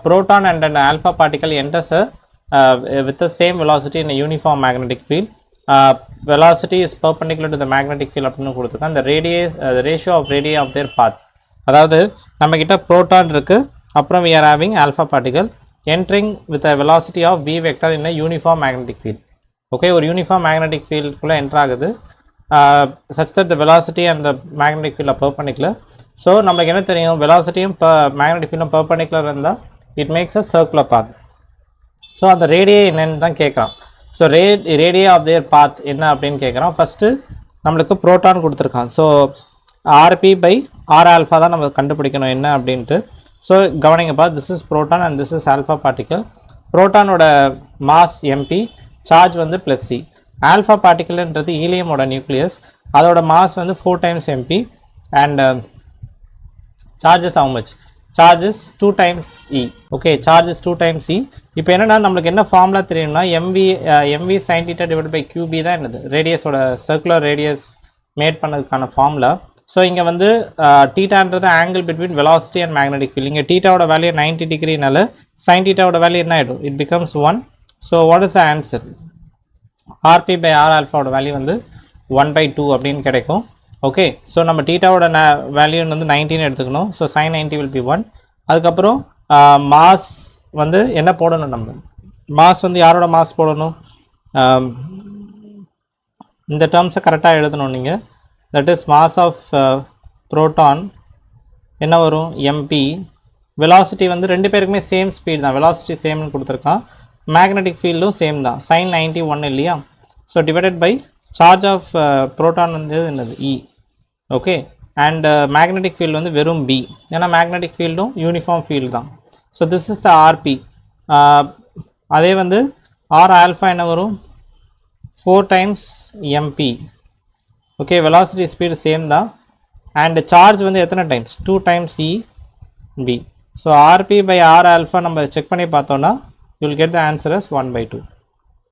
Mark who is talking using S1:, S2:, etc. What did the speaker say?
S1: proton and an alpha particle enters with the same velocity in a uniform magnetic field. Velocity is perpendicular to the magnetic field அப்படினு கொடுத்திருக்காங்க. The ratio of radii of their path. அதாவது நம்ம கிட்ட proton இருக்கு, அப்புறம் we are having alpha particle entering with a velocity of v vector in a uniform magnetic field. Okay, ஒரு uniform magnetic field குள்ள enter ஆகுது, such that the velocity and the magnetic field are perpendicular. So நமக்கு என்ன தெரியும், velocityயும் magnetic fieldம் perpendicular இருந்தா it makes a circular path. So அந்த radii என்னன்னு தான் கேட்குறான். So radii of their path என்ன அப்படின்னு கேட்குறான். ஃபஸ்ட்டு நம்மளுக்கு ப்ரோட்டான் கொடுத்துருக்கான். So rp by r alpha தான் நம்ம கண்டுபிடிக்கணும் என்ன அப்படின்ட்டு. ஸோ கவனிங்கப்பா, this is proton and this is alpha particle. ப்ரோட்டானோட மாஸ் mp, சார்ஜ் வந்து +c. ஆல்ஃபா பார்ட்டிக்கல்ன்றது ஹீலியமோட நியூக்ளியஸ், அதோட மாஸ் வந்து 4 times mp and charge is how much? Charge is 2 times e. Okay, charge is 2 times e. இப்போ என்னன்னா நம்மளுக்கு என்ன ஃபார்முலா தெரியும்னா mv sin theta divided by qb தான் என்னது ரேடியஸோட சர்க்குலர் ரேடியஸ் மேட் பண்ணதுக்கான ஃபார்முலா. ஸோ இங்கே வந்து தீட்டான்றது angle between velocity and magnetic field. இங்கே தீட்டாவோட வேல்யூ 90 டிகிரினால சைன் தீட்டாவோட வேல்யூ என்ன ஆகிடும், it becomes 1. So what is the answer? rp by r alpha value வந்து 1/2 அப்படின்னு கிடைக்கும். ஓகே, ஸோ நம்ம தீட்டாவோட வேல்யூ வந்து 19 எடுத்துக்கணும். So sin 90 will be 1. அதுக்கப்புறம் மாஸ் வந்து என்ன போடணும், நம்ம மாஸ் வந்து யாரோட மாஸ் போடணும், இந்த டேர்ம்ஸை கரெக்டாக எழுதணும் நீங்கள். That is mass of proton என்ன வரும், mp. வெலாசிட்டி வந்து ரெண்டு பேருக்குமே சேம் ஸ்பீட் தான், வெலாசிட்டி சேம்னு கொடுத்துருக்கான். மேக்னெட்டிக் ஃபீல்டும் சேம் தான், sin 90 1 இல்லையா. So divided by charge of proton வந்து என்னது e. Okay, and magnetic field வந்து வெறும் b, ஏன்னா மேக்னெட்டிக் ஃபீல்டும் யூனிஃபார்ம் ஃபீல்டு தான். So this is the rp. அதே வந்து r ஆல்ஃபா என்ன வரும், 4 times mp. Okay, velocity speed same தான், அண்ட் சார்ஜ் வந்து எத்தனை times, 2 times e b. So rp by r alpha நம்ம செக் பண்ணி பார்த்தோன்னா you will get the answer as 1/2.